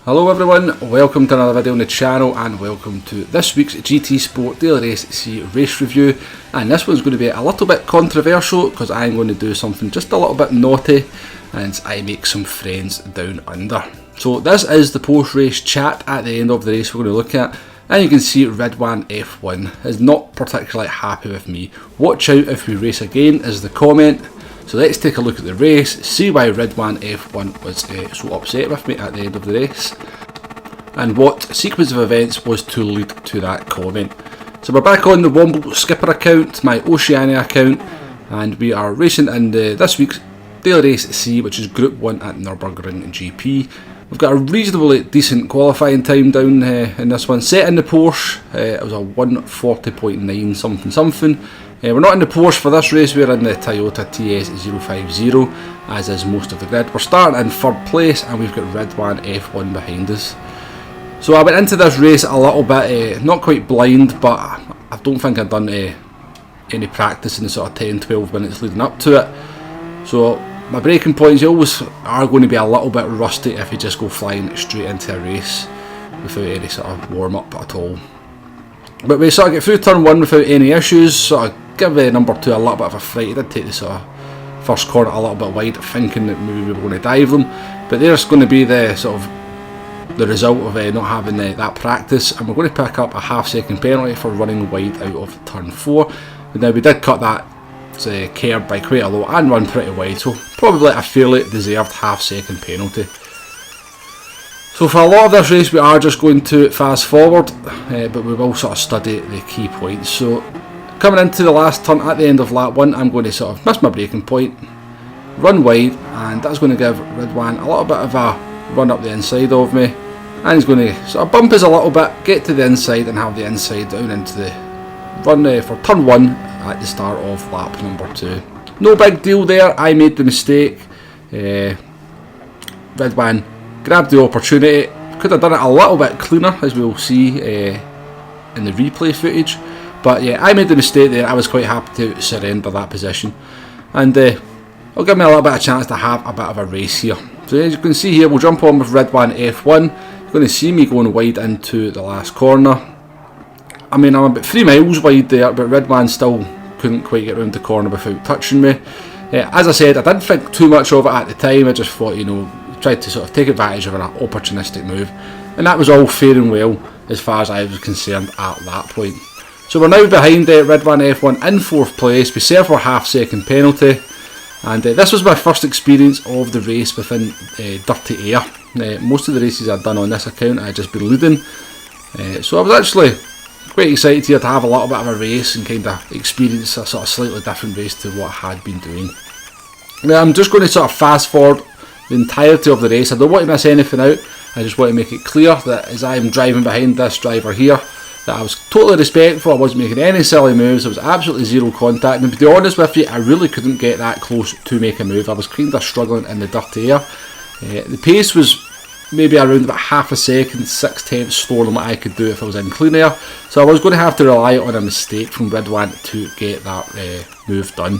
Hello everyone, welcome to another video on the channel and welcome to this week's GT Sport Daily Race C race review. And this one's going to be a little bit controversial because I'm going to do something just a little bit naughty and I make some friends down under. So this is the post-race chat at the end of the race we're going to look at. And you can see Ridwan F1 is not particularly happy with me. Watch out if we race again is the comment. So let's take a look at the race, see why Ridwan F1 was so upset with me at the end of the race, and what sequence of events was to lead to that comment. So we're back on the Womble skipper account, my Oceania account, and we are racing in this week's Daily Race C, which is Group 1 at Nurburgring GP. We've got a reasonably decent qualifying time down in this one. Set in the Porsche, it was a 1:40.9 something. We're not in the Porsche for this race, we're in the Toyota TS050, as is most of the grid. We're starting in third place and we've got Ridwan F1 behind us. So I went into this race a little bit, not quite blind, but I don't think I'd done any practice in the sort of 10-12 minutes leading up to it. So my braking points always are going to be a little bit rusty if you just go flying straight into a race without any sort of warm up at all. But we sort of get through turn 1 without any issues, sort of give number 2 a little bit of a fright. He did take the sort of first corner a little bit wide, thinking that maybe we were going to dive them. But there's going to be the sort of the result of not having that practice, and we're going to pick up a half-second penalty for running wide out of turn 4. But now we did cut that curb by quite a lot and run pretty wide, so probably a fairly deserved half-second penalty. So for a lot of this race we are just going to fast forward, but we will sort of study the key points. So coming into the last turn at the end of lap 1, I'm going to sort of miss my braking point, run wide, and that's going to give Ridwan a little bit of a run up the inside of me, and he's going to sort of bump us a little bit, get to the inside and have the inside down into the run for turn 1 at the start of lap number 2. No big deal there, I made the mistake. Ridwan grabbed the opportunity, could have done it a little bit cleaner as we will see in the replay footage. But yeah, I made the mistake there. I was quite happy to surrender that position, and it'll give me a little bit of chance to have a bit of a race here. So as you can see here, we'll jump on with Ridwan F1. You're going to see me going wide into the last corner. I mean, I'm about 3 miles wide there, but Ridwan still couldn't quite get around the corner without touching me. As I said, I didn't think too much of it at the time. I just thought, tried to sort of take advantage of an opportunistic move, and that was all fair and well as far as I was concerned at that point. So we're now behind Ridwan F1 in 4th place. We serve our half-second penalty, and this was my first experience of the race within dirty air. Most of the races I'd done on this account I had just been leading, so I was actually quite excited here to have a little bit of a race and kind of experience a sort of slightly different race to what I had been doing. Now I'm just going to sort of fast forward the entirety of the race. I don't want to miss anything out. I just want to make it clear that as I'm driving behind this driver here, that I was totally respectful. I wasn't making any silly moves. There was absolutely zero contact, and to be honest with you, I really couldn't get that close to make a move. I was kind of struggling in the dirty air. The pace was maybe around about half a second, 6/10 slower than what I could do if I was in clean air, so I was going to have to rely on a mistake from Ridwan to get that move done.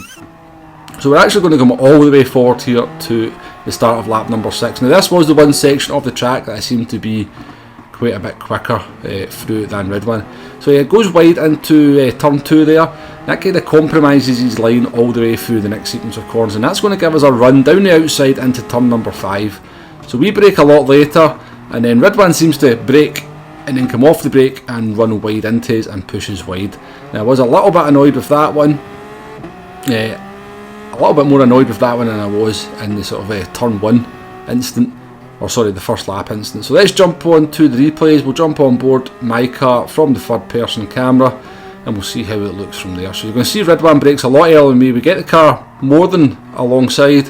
So we're actually going to come all the way forward here to the start of lap number 6. Now this was the one section of the track that I seemed to be quite a bit quicker through than Ridwan. So yeah, it goes wide into turn 2 there. That kind of compromises his line all the way through the next sequence of corners, and that's going to give us a run down the outside into turn number 5. So we brake a lot later, and then Ridwan seems to brake and then come off the brake and run wide into us and push us wide. Now I was a little bit annoyed with that one. A little bit more annoyed with that one than I was in the sort of turn 1 instant, or sorry, the first lap instant. So let's jump on to the replays. We'll jump on board my car from the third person camera and we'll see how it looks from there. So you're going to see Ridwan brakes a lot earlier than me. We get the car more than alongside,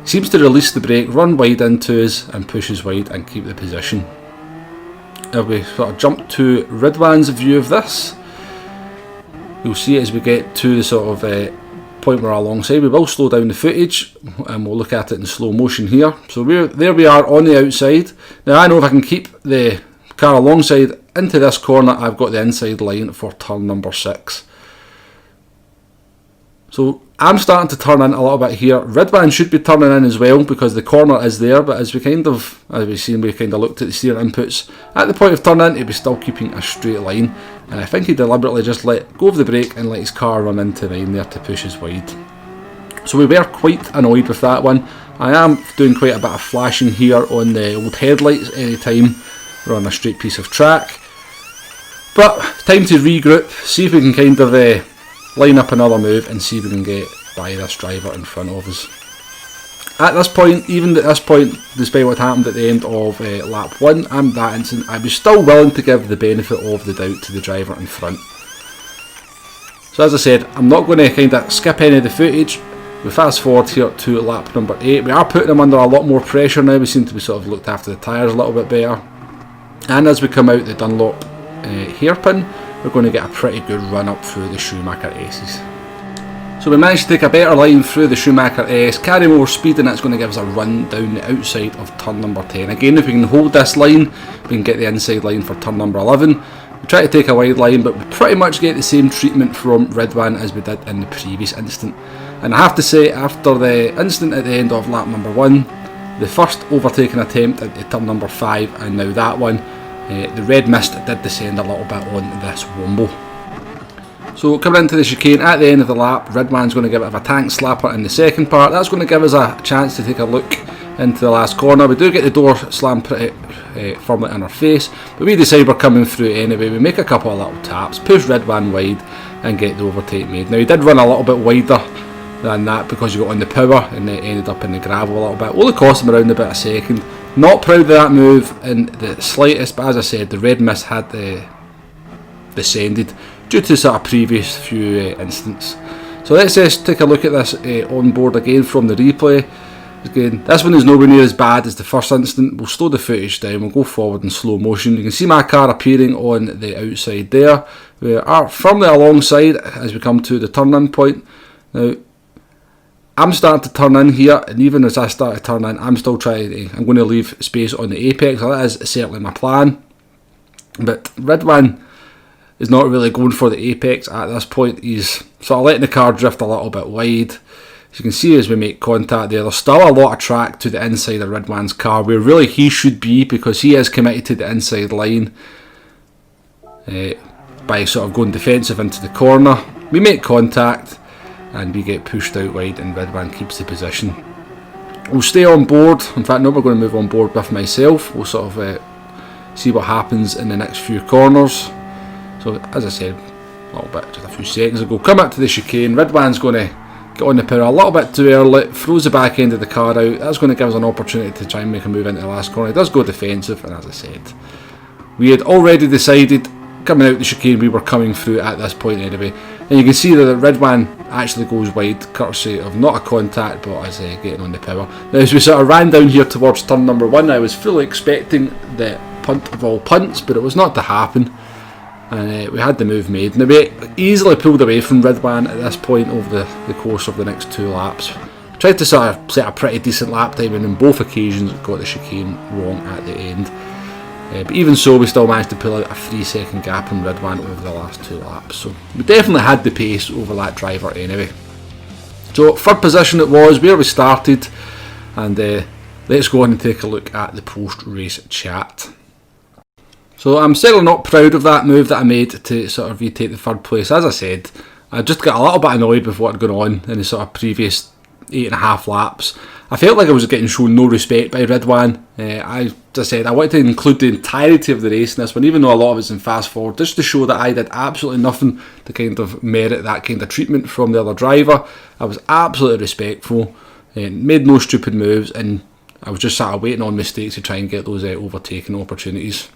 seems to release the brake, run wide into us and push us wide and keep the position. Now we sort of jump to Ridwan's view of this. You'll see it as we get to the sort of point we're alongside. We will slow down the footage and we'll look at it in slow motion here. So there we are on the outside. Now I know if I can keep the car alongside into this corner, I've got the inside line for turn number 6. So I'm starting to turn in a little bit here. Ridwan should be turning in as well because the corner is there, but as we've seen, we kind of looked at the steering inputs. At the point of turn in, he was still keeping a straight line, and I think he deliberately just let go of the brake and let his car run into mine there to push us wide. So we were quite annoyed with that one. I am doing quite a bit of flashing here on the old headlights anytime we're on a straight piece of track. But time to regroup, see if we can kind of line up another move and see if we can get by this driver in front of us. At this point, despite what happened at the end of lap 1 and that incident, I was still willing to give the benefit of the doubt to the driver in front. So as I said, I'm not going to kind of skip any of the footage. We fast forward here to lap number 8. We are putting him under a lot more pressure now. We seem to be sort of looked after the tyres a little bit better. And as we come out the Dunlop hairpin, we're going to get a pretty good run up through the Schumacher S's. So we managed to take a better line through the Schumacher S, carry more speed, and that's going to give us a run down the outside of turn number 10. Again, if we can hold this line, we can get the inside line for turn number 11. We try to take a wide line, but we pretty much get the same treatment from Ridwan as we did in the previous instant. And I have to say, after the incident at the end of lap number 1, the first overtaking attempt at turn number 5, and now that one, the red mist did descend a little bit on this Womble. So coming into the chicane at the end of the lap, Ridwan's going to give it a tank slapper in the second part. That's going to give us a chance to take a look into the last corner. We do get the door slammed pretty firmly in our face, but we decide we're coming through anyway. We make a couple of little taps, push Ridwan wide and get the overtake made. Now he did run a little bit wider than that because he got on the power and it ended up in the gravel a little bit. Only cost him around about a second. Not proud of that move in the slightest, but as I said, the red mist had descended due to sort of previous few incidents. So let's just take a look at this on board again from the replay. Again, this one is nowhere near as bad as the first incident. We'll slow the footage down, we'll go forward in slow motion. You can see my car appearing on the outside there. We are firmly alongside as we come to the turn-in point. Now, I'm starting to turn in here, and even as I start to turn in, I'm still I'm going to leave space on the apex. So that is certainly my plan. But Ridwan is not really going for the apex at this point. He's sort of letting the car drift a little bit wide. As you can see as we make contact there, there's still a lot of track to the inside of Ridwan's car, where really he should be because he is committed to the inside line by sort of going defensive into the corner. We make contact and we get pushed out wide and Ridwan keeps the position. We'll stay on board. In fact, no, we're going to move on board with myself. We'll sort of see what happens in the next few corners. So as I said a little bit just a few seconds ago, come up to the chicane. Ridwan's going to get on the power a little bit too early, throws the back end of the car out. That's going to give us an opportunity to try and make a move into the last corner. He does go defensive, and as I said, we had already decided coming out the chicane we were coming through at this point anyway. And you can see that Ridwan actually goes wide courtesy of not a contact but as getting on the power. Now as we sort of ran down here towards turn number 1, I was fully expecting the punt of all punts, but it was not to happen, and we had the move made. Now we easily pulled away from Ridwan at this point over the course of the next 2 laps. Tried to sort of set a pretty decent lap time, and on both occasions got the chicane wrong at the end. But even so, we still managed to pull out a 3-second gap in Ridwan over the last 2 laps. So we definitely had the pace over that driver anyway. So 3rd position it was, where we started, and let's go on and take a look at the post-race chat. So I'm certainly not proud of that move that I made to sort of retake the 3rd place. As I said, I just got a little bit annoyed with what had gone on in the sort of previous 8.5 laps. I felt like I was getting shown no respect by Ridwan. I just said I wanted to include the entirety of the race in this one, even though a lot of it's in fast forward, just to show that I did absolutely nothing to kind of merit that kind of treatment from the other driver. I was absolutely respectful, made no stupid moves, and I was just sort of waiting on mistakes to try and get those overtaking opportunities.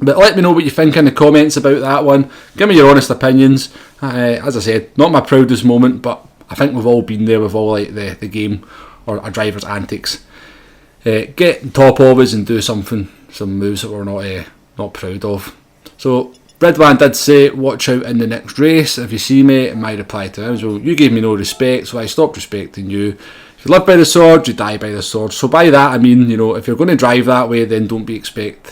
But let me know what you think in the comments about that one. Give me your honest opinions. As I said, not my proudest moment, but I think we've all been there with all like the game or a driver's antics. Get on top of us and do some moves that we're not proud of. So Ridwan did say, watch out in the next race if you see me, and my reply to him was, well, you gave me no respect, so I stopped respecting you. If you live by the sword, you die by the sword. So by that I mean, if you're going to drive that way, then don't be surprised,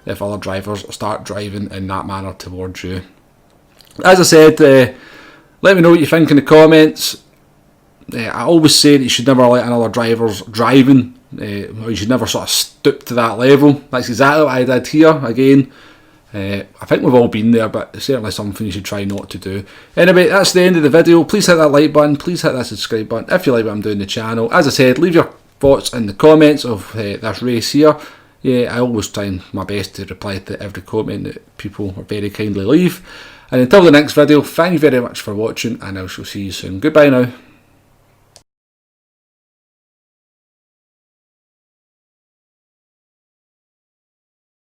if other drivers start driving in that manner towards you. As I said, Let me know what you think in the comments. I always say that you should never let another driver's driving, or you should never sort of stoop to that level. That's exactly what I did here. Again, I think we've all been there, but it's certainly something you should try not to do. Anyway, that's the end of the video. Please hit that like button, please hit that subscribe button if you like what I'm doing in the channel. As I said, leave your thoughts in the comments of this race here. I always try my best to reply to every comment that people very kindly leave. And until the next video, thank you very much for watching, and I shall see you soon. Goodbye now.